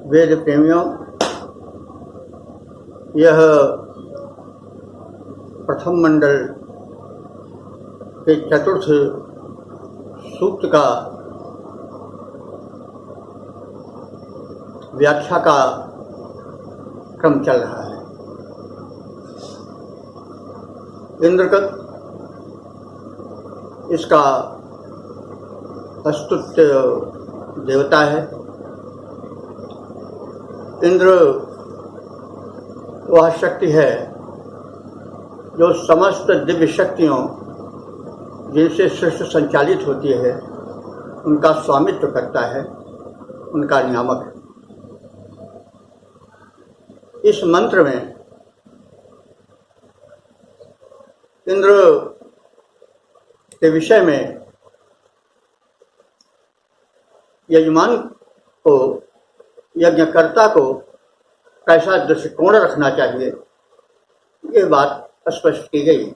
वेद प्रेमियों, यह प्रथम मंडल के चतुर्थ सूक्त का व्याख्या का क्रम चल रहा है। इंद्रकत इसका अस्तुत्य देवता है। इंद्र वह शक्ति है जो समस्त दिव्य शक्तियों जिनसे सृष्टि संचालित होती है उनका स्वामित्व करता है, उनका नियामक है। इस मंत्र में इंद्र के विषय में यजमान को, यज्ञकर्ता को कैसा दृष्टिकोण रखना चाहिए, ये बात स्पष्ट की गई।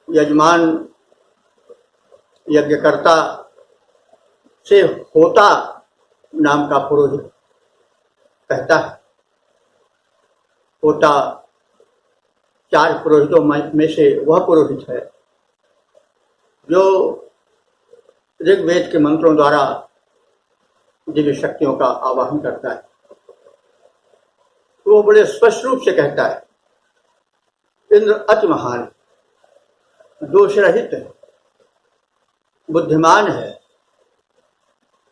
यजमान यज्ञकर्ता से होता नाम का पुरोहित कहता है। होता 4 पुरोहितों में से वह पुरोहित है जो ऋग्वेद के मंत्रों द्वारा दिव्य शक्तियों का आवाहन करता है। तो वो बड़े स्पष्ट रूप से कहता है, इंद्र अति महान, दोष रहित है, बुद्धिमान है,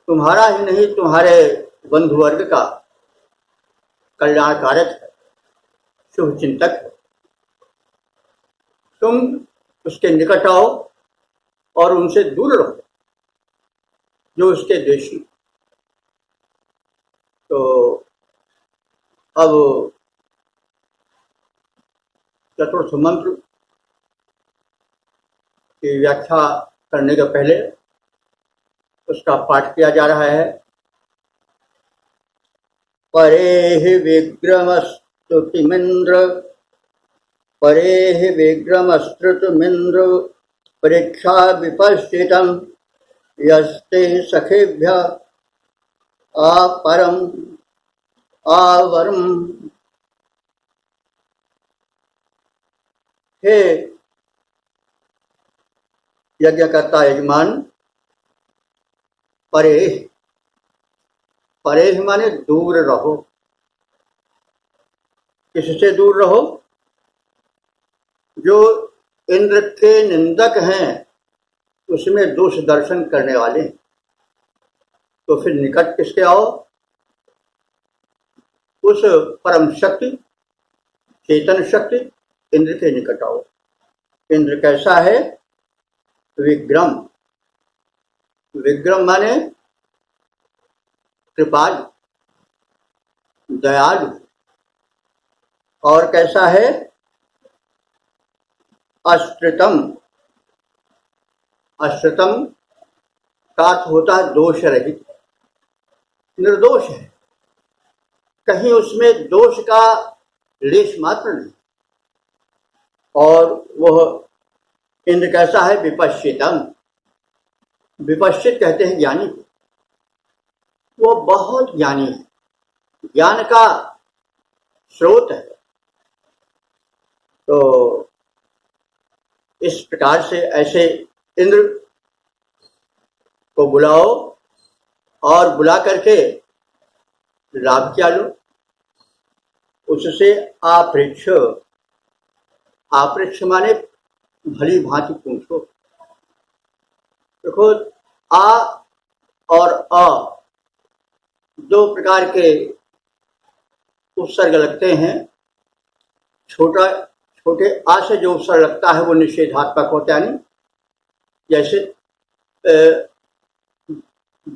तुम्हारा ही नहीं तुम्हारे बंधु वर्ग का कल्याणकारक है, शुभ चिंतक है। तुम उसके निकट आओ और उनसे दूर रहो जो उसके द्वेषी। तो अब चतुर्थ मंत्र की व्याख्या करने के पहले उसका पाठ किया जा रहा है। परेहि विक्रमस्तुतिमिन्द्र, परेहि विक्रमस्तुतिमिन्द्र, परीक्षा विपश्चितं यस्ते सखेभ्य अपरम आवरम। हे यज्ञकर्ता यजमान, परेह, परेह माने दूर रहो। किससे दूर रहो? जो इंद्र के निंदक हैं, उसमें दोष दर्शन करने वाले। तो फिर निकट किसके आओ? उस परम शक्ति, चेतन शक्ति इंद्र के निकट आओ। इंद्र कैसा है? विक्रम। विक्रम माने कृपालु, दयालु। और कैसा है? अश्रितम। अश्रितम का अर्थ होता है दोष रहित, निर्दोष है, कहीं उसमें दोष का लेश मात्र नहीं। और वह इंद्र कैसा है? विपश्चितम। विपश्चित कहते हैं ज्ञानी को, वो बहुत ज्ञानी है, ज्ञान का स्रोत है। तो इस प्रकार से ऐसे इंद्र को बुलाओ और बुला करके लाभ क्या लो, उससे आपृच्छ। आपृच्छ माने भली भांति पूछो। देखो, आ और अ 2 प्रकार के उपसर्ग लगते हैं। छोटे आ से जो उपसर्ग लगता है वो निषेधात्मक होता है। नहीं, जैसे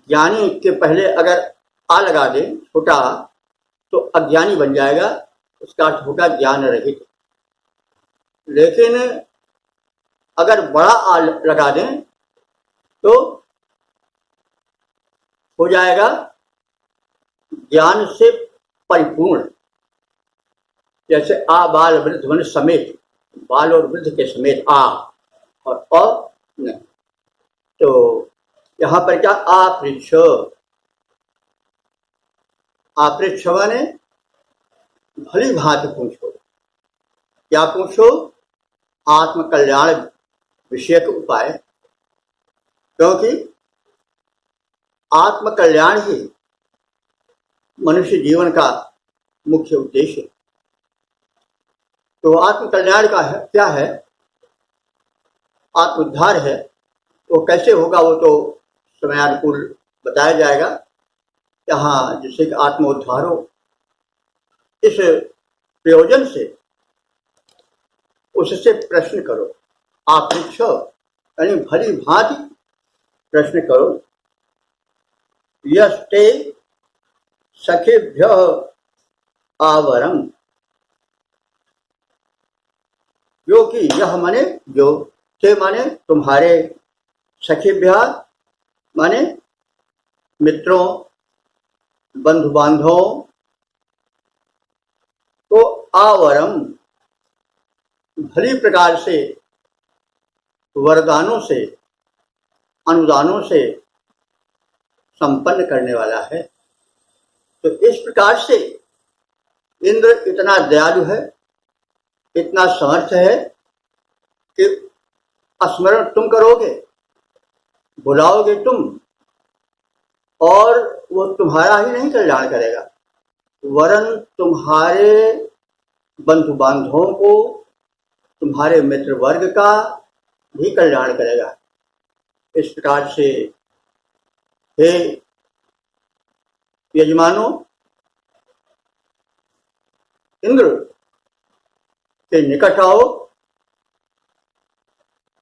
ज्ञानी के पहले अगर आ लगा दें छोटा आ, तो अज्ञानी बन जाएगा, उसका अर्थ होगा ज्ञान रहित। लेकिन अगर बड़ा आ लगा दें तो हो जाएगा ज्ञान से परिपूर्ण। जैसे आ बाल वृद्ध मन समेत, बाल और वृद्ध के समेत आ, और अ नहीं। तो यहां पर क्या आपृच्छ, आपृच्छ माने भली भांति पूछो। क्या पूछो? आत्म कल्याण विषयक उपाय, क्योंकि आत्म कल्याण ही मनुष्य जीवन का मुख्य उद्देश्य है। तो आत्म कल्याण का है क्या है? आत्मोद्धार है। वो कैसे होगा वो तो समयानुकूल बताया जाएगा। यहाँ जिससे कि आत्मोद्धार हो, इस प्रयोजन से उससे प्रश्न करो। आपृच्छ यानी भली भांति प्रश्न करो। यस्ते सखेभ्यः आवरम, जो कि यह माने जो, ते माने तुम्हारे, सखेभ्यः माने मित्रों बंधु बांधवों को, आवरम भली प्रकार से वरदानों से अनुदानों से संपन्न करने वाला है। तो इस प्रकार से इंद्र इतना दयालु है, इतना समर्थ है कि स्मरण तुम करोगे, बुलाओगे तुम, और वो तुम्हारा ही नहीं कल्याण करेगा, वरन तुम्हारे बंधु बांधवों को, तुम्हारे मित्र वर्ग का भी कल्याण करेगा। इस प्रकार से हे यजमानों, इंद्र के निकट आओ।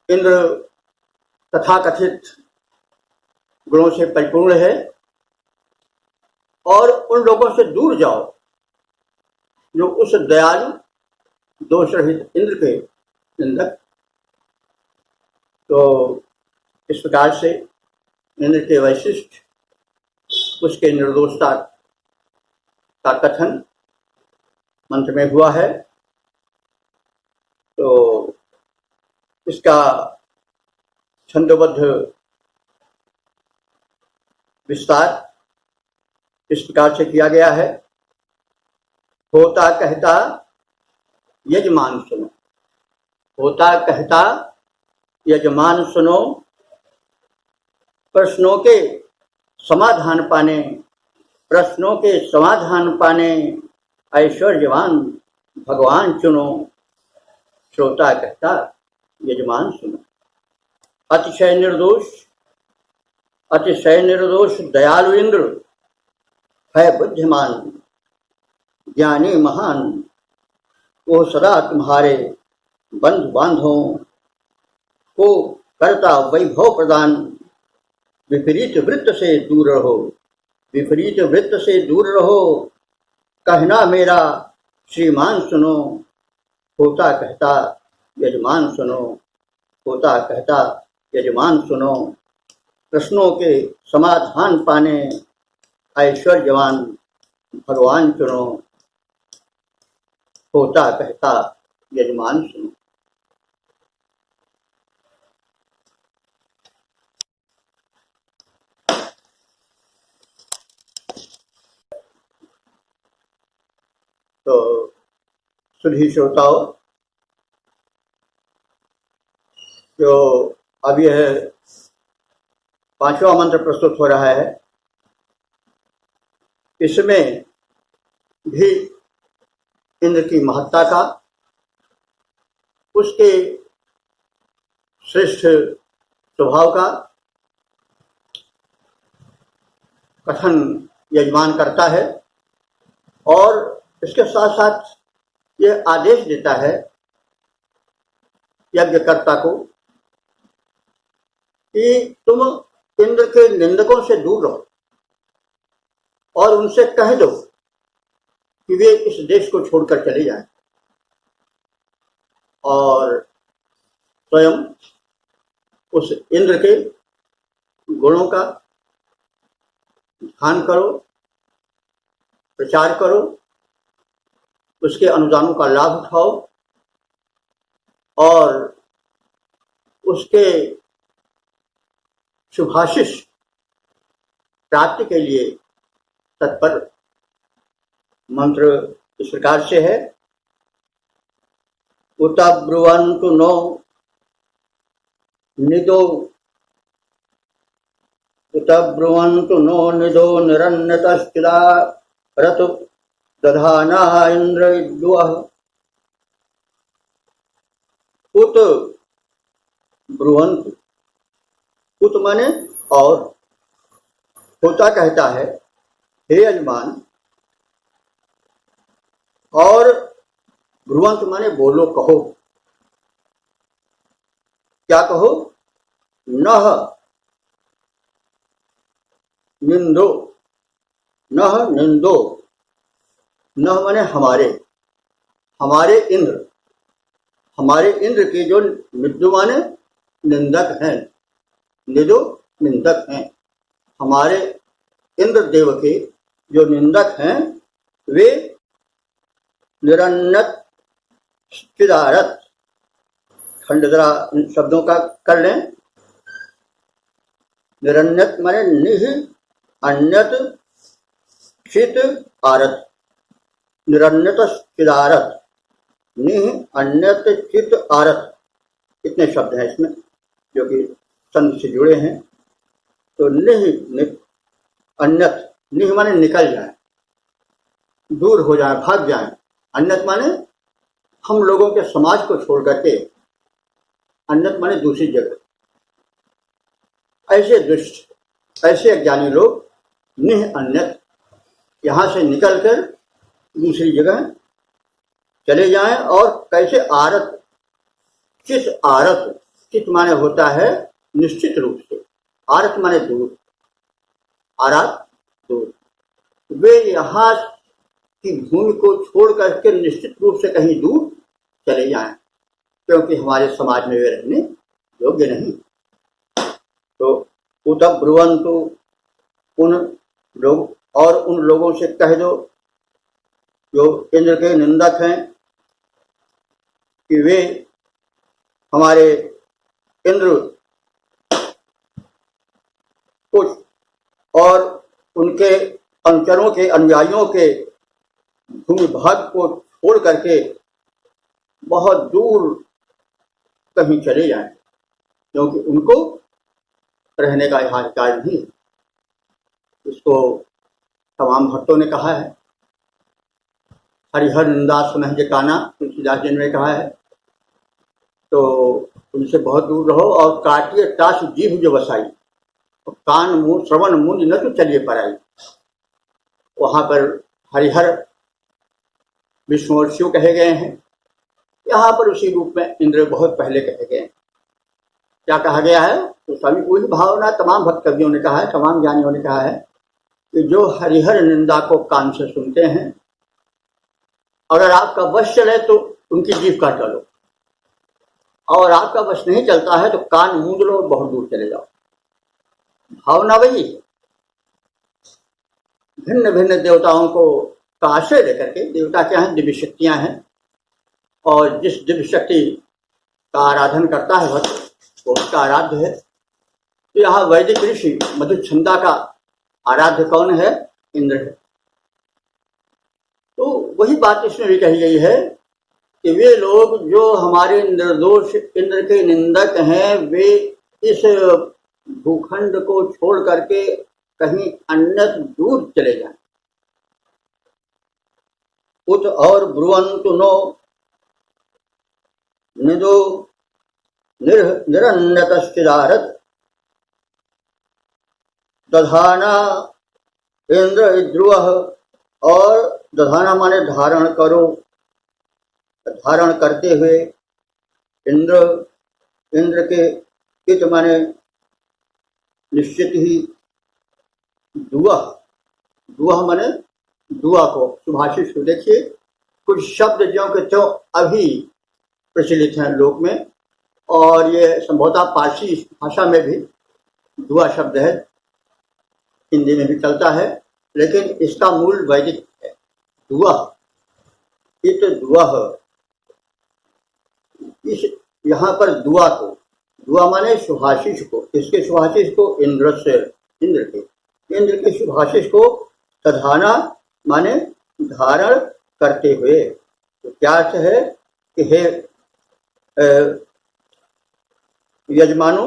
इंद्र तथाकथित गुणों से परिपूर्ण है, और उन लोगों से दूर जाओ जो उस दयालु दोष रहित इंद्र के निंदक। तो इस प्रकार से इंद्र के वैशिष्ट, उसके निर्दोषता का कथन मंत्र में हुआ है। तो इसका छंदोबद्ध विस्तार इस प्रकार से किया गया है। होता कहता यजमान सुनो, होता कहता यजमान सुनो, प्रश्नों के समाधान पाने, प्रश्नों के समाधान पाने ऐश्वर्यवान भगवान चुनो। श्रोता कहता यजमान सुनो। अतिशय निर्दोष, अतिशय निर्दोष दयालु इंद्र है बुद्धिमान, ज्ञानी महान, वो सदा तुम्हारे बंधु बांधवों को करता वैभव प्रदान। विपरीत वृत्त से दूर रहो, विपरीत वृत्त से दूर रहो, कहना मेरा श्रीमान सुनो। होता कहता यजमान सुनो, होता कहता यजमान सुनो, प्रश्नों के समाधान पाने ऐश्वर्यवान भगवान चुनो। होता कहता यजमान सुनो। तो सुधी श्रोताओं, जो अब यह 5वां मंत्र प्रस्तुत हो रहा है, इसमें भी इंद्र की महत्ता का, उसके श्रेष्ठ स्वभाव का कथन यजमान करता है, और इसके साथ साथ यह आदेश देता है यज्ञकर्ता को कि तुम इंद्र के निंदकों से दूर रहो और उनसे कह दो कि वे इस देश को छोड़कर चले जाएं, और स्वयं उस इंद्र के गुणों का ध्यान करो, प्रचार करो, उसके अनुदानों का लाभ उठाओ, और उसके शुभाशिष प्राप्ति के लिए तत्पर। मंत्र इस प्रकार से है, उत ब्रुवन्तु नो निदो, उत ब्रुवन्तु नो निदो निरन्यतश्चिदा रतु दधाना इंद्र इद्वः। उत ब्रुवन्तु, उत माने और, होता कहता है हे यजमान, और ब्रुवंत माने बोलो, कहो। क्या कहो? नह निंदो, नह निंदो, नह माने हमारे, हमारे इंद्र, हमारे इंद्र के जो निदो माने निंदक हैं, निदो निंदक हैं, हमारे इंद्र देव के जो निंदक हैं वे निरन्नत चिदारत, खंड जरा इन शब्दों का कर लें। निरन्नत माने निह अन्यत चित आरत, निरन्नत चिदारत, निह अन्यत चित आरत, इतने शब्द हैं इसमें जो कि संघ से जुड़े हैं। तो निह अन्यत, निह माने निकल जाए, दूर हो जाए, भाग जाए। अन्यत माने हम लोगों के समाज को छोड़ करके, अन्यत माने दूसरी जगह। ऐसे दुष्ट, ऐसे अज्ञानी लोग निह अन्यत, यहां से निकलकर दूसरी जगह चले जाएं। और कैसे? आरत, चित आरत, चित माने होता है निश्चित रूप से, आरत माने दूर, आरत दूर। वे यहाँ की भूमि को छोड़ करके निश्चित रूप से कहीं दूर चले जाएं, क्योंकि हमारे समाज में वे रहने योग्य नहीं। तो उत ब्रुवन्तु, उन लोग, और उन लोगों से कह दो जो इंद्र के निंदक हैं कि वे हमारे इंद्र कुछ और उनके अनुचरों के, अनुयायियों के भूमि भाग को छोड़ करके बहुत दूर कहीं चले जाएं, क्योंकि उनको रहने का यहाँ अधिकार नहीं। इसको तमाम भक्तों ने कहा है। हरिहर निंदा सुनह जे काना, तुलसीदास जी ने कहा है। तो उनसे बहुत दूर रहो। और काटिए टास जीभ जो बसाई, तो कान मुंह श्रवण मुंज न तो चलिए पराई। वहां पर हरिहर विष्णु और शिव कहे गए हैं, यहाँ पर उसी रूप में इंद्र बहुत पहले कहे गए हैं। क्या कहा गया है? तो सभी कोई भावना तमाम भक्त कवियों ने कहा है, तमाम ज्ञानियों ने कहा है कि जो हरिहर निंदा को कान से सुनते हैं, अगर आपका वश चले तो उनकी जीभ काट डालो, और आपका वश नहीं चलता है तो कान मूंद लो और बहुत दूर चले जाओ। भावना वही है। भिन्न भिन्न देवताओं को का आश्रय लेकर के, देवता क्या हैं? दिव्य शक्तियां हैं, और जिस दिव्य शक्ति का आराधन करता है भक्त, वो उसका आराध्य है। तो यहाँ वैदिक ऋषि मधुच्छंदा का आराध्य कौन है? इंद्र है। तो वही बात इसमें भी कही गई है कि वे लोग जो हमारे निर्दोष इंद्र के निंदक हैं, वे इस भूखंड को छोड़ करके कहीं अन्यत्र दूर चले जाएं। उत और ब्रुवन्तु नो निदो निरन्यतश्चिदारत दधाना इंद्र इद्रुवः। और दधाना माने धारण करो, धारण करते हुए इंद्र, इंद्र के हित माने निश्चित ही, दुआ, दुआ माने दुआ को, सुभाषित को। देखिए कुछ शब्द ज्यों के त्यों अभी प्रचलित हैं लोक में, और ये संभवतः पारसी भाषा में भी दुआ शब्द है, हिंदी में भी चलता है, लेकिन इसका मूल वैदिक है दुआ। इत दुआ, इस यहाँ पर दुआ को, दुआ माने सुभाषित को, इसके सुभाषित को इंद्र से, इंद्र के, इंद्र के शुभाशीष को दधाना माने धारण करते हुए। तो क्या अर्थ है कि हे यजमानो,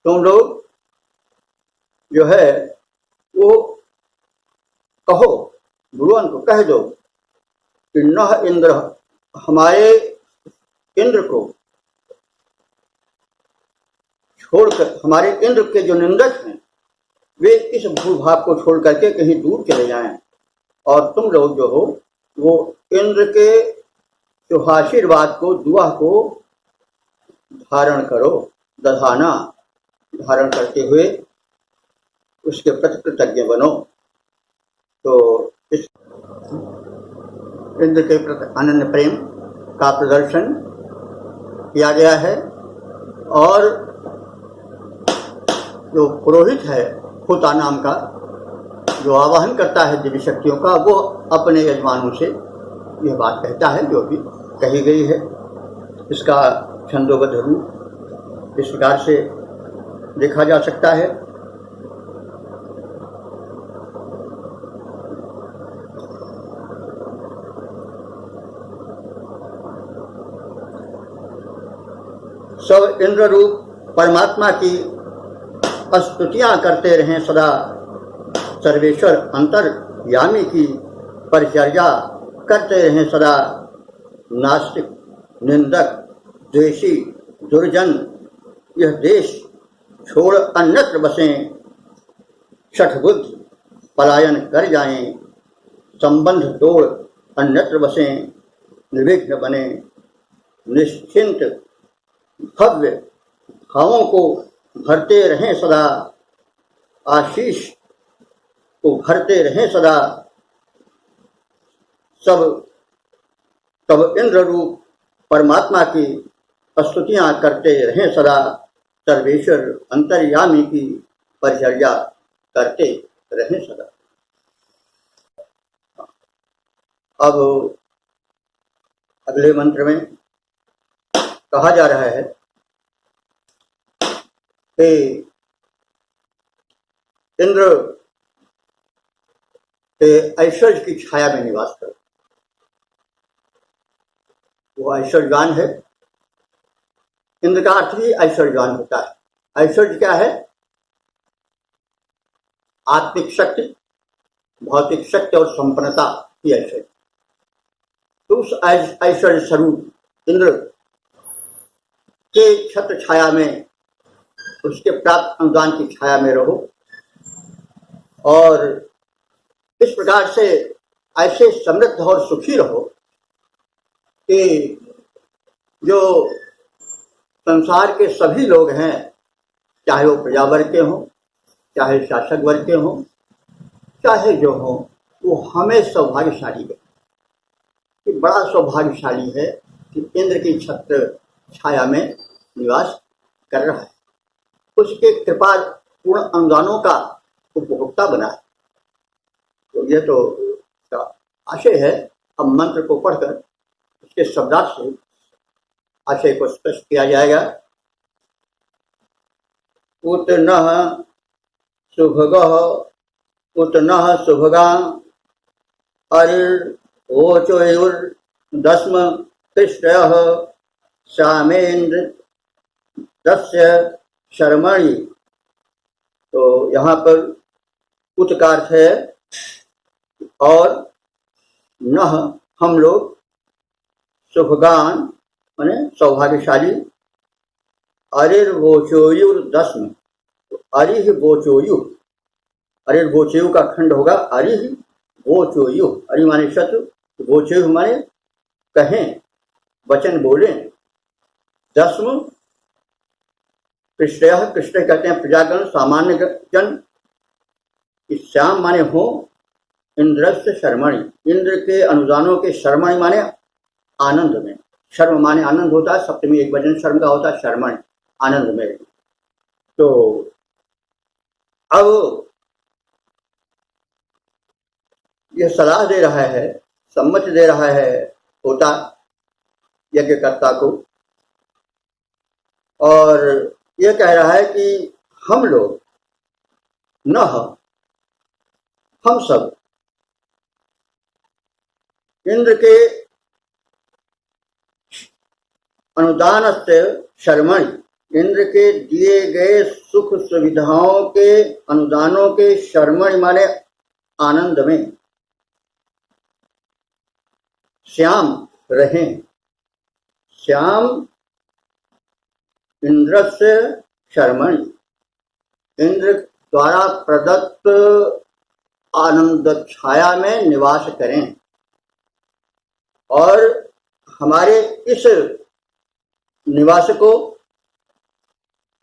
तुम लोग जो है वो कहो, भगवान को कह दो कि नह इंद्र, हमारे इंद्र को छोड़कर, हमारे इंद्र के जो निंदक हैं वे इस भूभाग को छोड़ करके कहीं दूर चले जाएं, और तुम लोग जो हो वो इंद्र के शुभाशीर्वाद को, दुआ को धारण करो, दधाना धारण करते हुए उसके प्रति कृतज्ञ बनो। तो इस इंद्र के प्रति अनन्य प्रेम का प्रदर्शन किया गया है। और जो पुरोहित है होता नाम का, जो आवाहन करता है दिव्य शक्तियों का, वो अपने यजमानों से यह बात कहता है जो भी कही गई है। इसका छंदोबद्ध रूप इस प्रकार से देखा जा सकता है। सब इंद्र रूप परमात्मा की स्तुतियां करते रहें सदा, सर्वेश्वर अंतर्यामी की परिचर्या करते रहें सदा। नास्तिक, निंदक, द्वेषी, दुर्जन यह देश छोड़ अन्यत्र बसें, शठबुद्ध पलायन कर जाएं, संबंध तोड़ अन्यत्र बसें, निर्विघ्न बने, निश्चिंत भव्य भावों को भरते रहें सदा, आशीष को भरते रहें सदा। सब तब इंद्र रूप परमात्मा की स्तुतियां करते रहें सदा, सर्वेश्वर अंतर्यामी की परिचर्या करते रहें सदा। अब अगले मंत्र में कहा जा रहा है कि इंद्र के ऐश्वर्य की छाया में निवास करो। वो ऐश्वर्यवान है। इंद्र का अर्थ ही ऐश्वर्यवान होता है। ऐश्वर्य क्या है? आत्मिक शक्ति, भौतिक शक्ति और संपन्नता की ऐश्वर्य। तो उस ऐश्वर्य स्वरूप इंद्र के छत्र छाया में, उसके प्राप्त अनुदान की छाया में रहो, और इस प्रकार से ऐसे समृद्ध और सुखी रहो कि जो संसार के सभी लोग हैं, चाहे वो प्रजा वर्ग के हों, चाहे शासक वर्ग के हों, चाहे जो हों, वो हमें सौभाग्यशाली है कि बड़ा सौभाग्यशाली है कि इंद्र की छत्र छाया में निवास कर रहा है, उसके कृपा पूर्ण अनुदानों का उपभोक्ता बना है। तो यह तो आशय है। अब मंत्र को पढ़कर उसके शब्दार्थ से आशय को स्पष्ट किया जाएगा। उत नः सुभगः उत नः सुभगा अरिर्वोचोर्दस्म कृष्टयः श्यामेन्द्र दस्य शर्मणि। तो यहाँ पर उत का अर्थ है और, नह हम लोग, शुभगान माने सौभाग्यशाली, अरिर्वोचोयुर्दस्म, तो अरिह वोचोयु, अरिर्वोचोयु का खंड होगा अरिह वोचोयु। अरि माने शत्रु, वोचोयु माने कहें, वचन बोले। दस्म कृष्ण, कृष्ण कहते हैं प्रजागण, सामान्य जन। श्याम माने हो, इंद्रस्य शर्मणि, इंद्र के अनुदानों के, शर्मणि माने आनंद में। शर्म माने आनंद होता है, सप्तमी एक वचन शर्म का होता है, शर्मणि आनंद में। तो अब यह सलाह दे रहा है, सम्मति दे रहा है होता यज्ञकर्ता को, और यह कह रहा है कि हम लोग न हम सब इंद्र के अनुदान से शर्मण, इंद्र के दिए गए सुख सुविधाओं के अनुदानों के शर्मण माने आनंद में श्याम रहें। श्याम इंद्र से शर्मण, इंद्र द्वारा प्रदत्त आनंद छाया में निवास करें और हमारे इस निवास को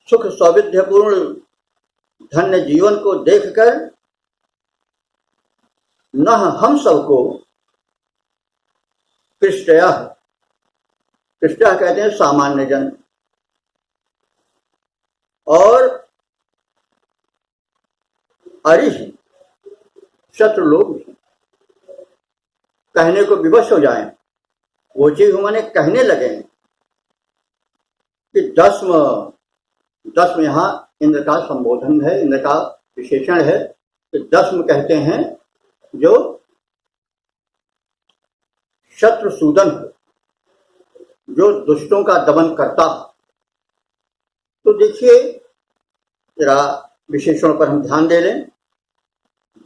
सुख सौविध्यपूर्ण धन्य जीवन को देखकर न हम सबको कृष्टया, कृष्टया कहते हैं सामान्य जन, और अरिह शत्रु लोग भी कहने को विवश हो जाएं, वो चीज माने कहने लगे कि दस्म यहाँ इंद्र का संबोधन है, इंद्र का विशेषण है कि दस्म कहते हैं जो शत्रुसूदन, जो दुष्टों का दमन करता। तो देखिए जरा विशेषणों पर हम ध्यान दे लें।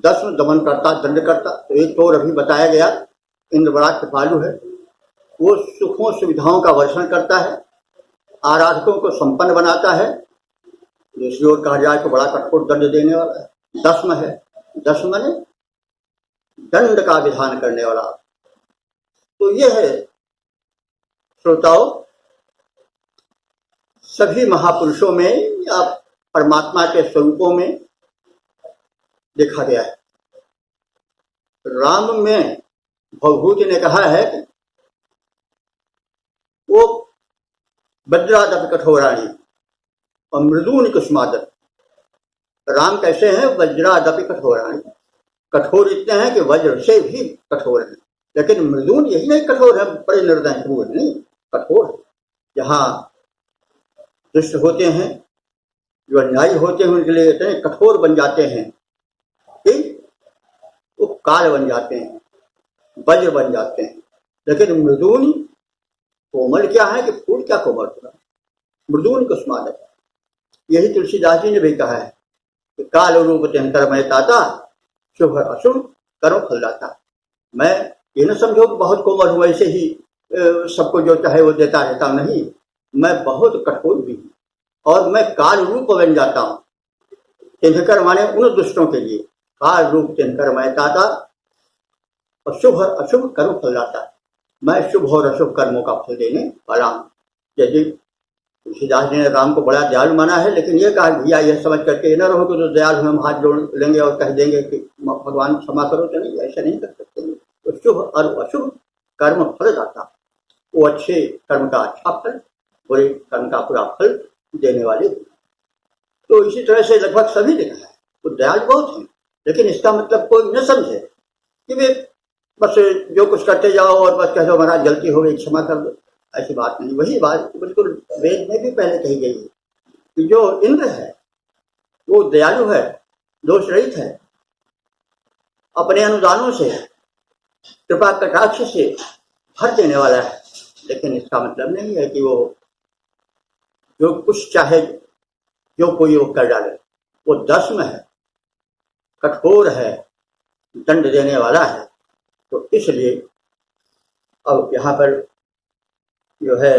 दस्म दमन करता, दंड करता, तो एक और अभी बताया गया इंद्र बड़ा कृपालु है, वो सुखों सुविधाओं का वर्षण करता है, आराधकों को संपन्न बनाता है। दूसरी ओर कहा जाए तो बड़ा कठोर दंड देने वाला है, दस्म है। दस्म माने दंड का विधान करने वाला। तो यह है श्रोताओं, सभी महापुरुषों में या परमात्मा के स्वरूपों में देखा गया है। राम में भवभूति ने कहा है कि वो वज्रादपि कठोराणी और मृदूनि कुसुमादर। राम कैसे हैं? वज्रादपि कठोराणी, कठोर इतने हैं कि वज्र से भी कठोर है, लेकिन मृदून यही नहीं कठोर है, बड़े निर्दय क्रूर नहीं, कठोर है। जहाँ दुष्ट होते हैं, जो अन्यायी होते हैं, उनके लिए इतने कठोर बन जाते हैं कि वो काल बन जाते हैं, वज्र बन जाते हैं। लेकिन मृदून कोमल क्या है कि फूल क्या कोमल होगा, मृदून कुसुमादर। यही तुलसीदास जी ने भी कहा है कि काल रूप त्यंकरमय ताता, शुभ अशुभ करो फलदाता। मैं ये न समझो कि बहुत कोमल हूँ, ऐसे ही सबको जो चाहे वो देता रहता, नहीं, मैं बहुत कठोर भी हूँ और मैं काल रूप बन जाता हूँ। त्यंकर माने उन दुष्टों के लिए, काल रूप त्यंकरमय ताता और शुभ अशुभ करो फलदाता। मैं शुभ और अशुभ कर्मों का फल देने वाला हूँ। यदि तुलसीदास जी ने राम को बड़ा दयालु माना है, लेकिन ये कहा भैया यह समझ करके न रहो कि तो दयालु हम हाथ जोड़ लेंगे और कह देंगे कि भगवान क्षमा करो, तो नहीं, ऐसा नहीं कर सकते। तो शुभ और अशुभ कर्म फल दाता, वो अच्छे कर्म का अच्छा फल, बुरे कर्म का बुरा फल देने वाले। तो इसी तरह से लगभग सभी ने कहा है वो दयालु बहुत हैं, लेकिन इसका मतलब कोई न समझे कि वे बस जो कुछ करते जाओ और बस कह दो महाराज गलती हो गई क्षमा कर दो, ऐसी बात नहीं। वही बात बिल्कुल वेद में भी पहले कही गई है कि जो इंद्र है वो दयालु है, दोष रहित है, अपने अनुदानों से, कृपा कटाक्ष से भर देने वाला है। लेकिन इसका मतलब नहीं है कि वो जो कुछ चाहे जो कोई वो कर डाले। वो दस्म है, कठोर है, दंड देने वाला है। तो इसलिए अब यहाँ पर जो है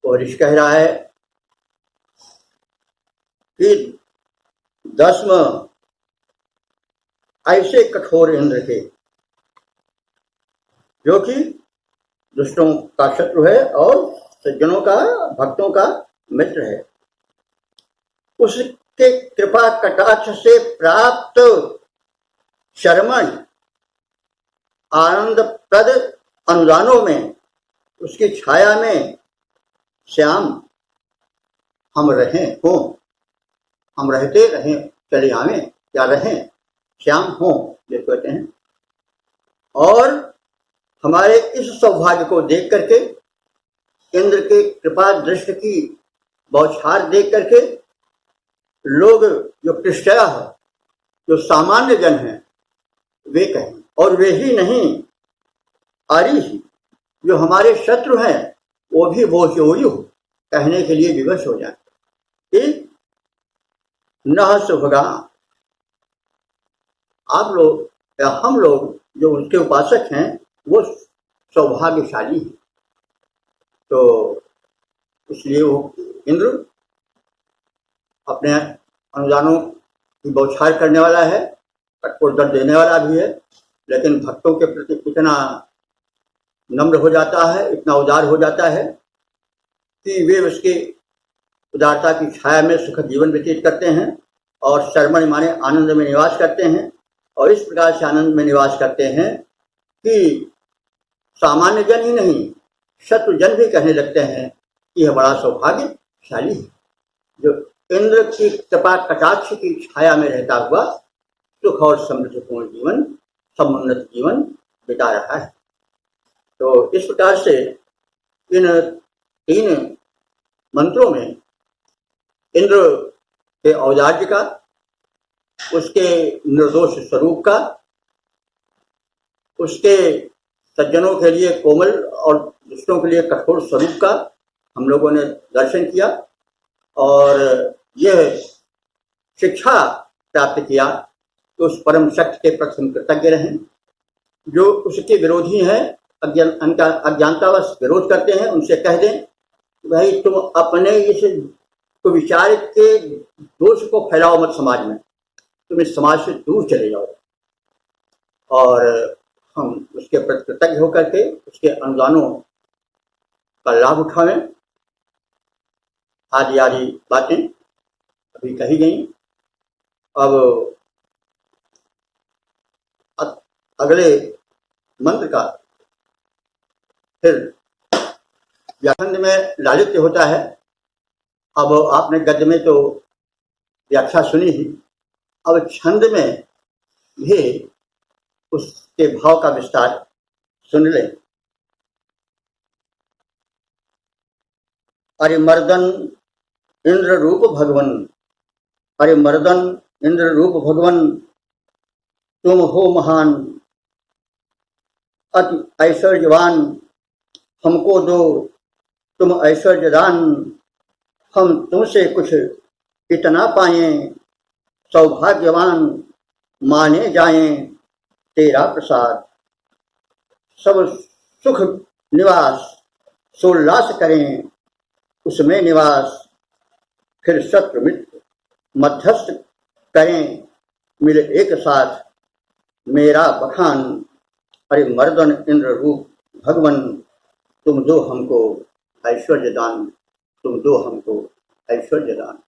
वो ऋषि कह रहा है कि दस्म ऐसे कठोर इंद्र के, जो कि दुष्टों का शत्रु है और सज्जनों का, भक्तों का मित्र है, उसके कृपा कटाक्ष से प्राप्त शर्मण आनंद प्रद अनुदानों में, उसकी छाया में श्याम हम रहें हों, हम रहते रहें, चले आवें या रहें, श्याम हों ये कहते हैं। और हमारे इस सौभाग्य को देख करके, इंद्र के कृपा दृष्टि की बौछार देख करके लोग जो कृष्टया है, जो सामान्य जन हैं वे कहें, और वे ही नहीं, आरी ही जो हमारे शत्रु हैं वो भी वो ह्यो कहने के लिए विवश हो जाए कि न सुभगा, आप लोग या हम लोग जो उनके उपासक हैं वो सौभाग्यशाली हैं। तो इसलिए वो इंद्र अपने अनुदानों की बौछार करने वाला है, कठोर दंड देने वाला भी है, लेकिन भक्तों के प्रति इतना नम्र हो जाता है, इतना उदार हो जाता है कि वे उसके उदारता की छाया में सुखद जीवन व्यतीत करते हैं और शर्मण माने आनंद में निवास करते हैं। और इस प्रकार से आनंद में निवास करते हैं कि सामान्य जन ही नहीं, शत्रु जन भी कहने लगते हैं कि यह बड़ा सौभाग्यशाली है जो इंद्र की कृपा कटाक्ष की छाया में रहता हुआ सुख और समृद्धिपूर्ण जीवन, समुन्नत जीवन बिता रहा है। तो इस प्रकार से इन 3 मंत्रों में इंद्र के औदार्य का, उसके निर्दोष स्वरूप का, उसके सज्जनों के लिए कोमल और दुष्टों के लिए कठोर स्वरूप का हम लोगों ने दर्शन किया और यह शिक्षा प्राप्त किया कि उस परम शक्ति के प्रति हम कृतज्ञ रहें। जो उसके विरोधी हैं, अज्ञानतावश विरोध करते हैं, उनसे कह दें भाई तुम अपने इस विचार के दोष को फैलाओ मत समाज में, तुम इस समाज से दूर चले जाओ। और हम उसके प्रति कृतज्ञ होकर के उसके अनुदानों का लाभ उठावें। आदि आदि बातें अभी कही गई। अब अगले मंत्र का फिर व्याख्यान में लालित्य होता है। अब आपने गद्य में तो व्याख्या सुनी ही, अब छंद में भी उसके भाव का विस्तार सुन लें। अरे मर्दन इंद्र रूप भगवन, अरे मर्दन इंद्र रूप भगवन, तुम हो महान अति ऐश्वर्यवान, हमको दो तुम ऐश्वर्य दान, हम तुमसे कुछ इतना पाएं, सौभाग्यवान माने जाएं तेरा प्रसाद। सब सुख निवास सोल्लास करें उसमें निवास, फिर शत्रु मित्र मध्यस्थ करें मिले एक साथ मेरा बखान। अरे मर्दन इंद्र रूप भगवन, तुम दो हमको ऐश्वर्य दान, तुम दो हमको ऐश्वर्य दान।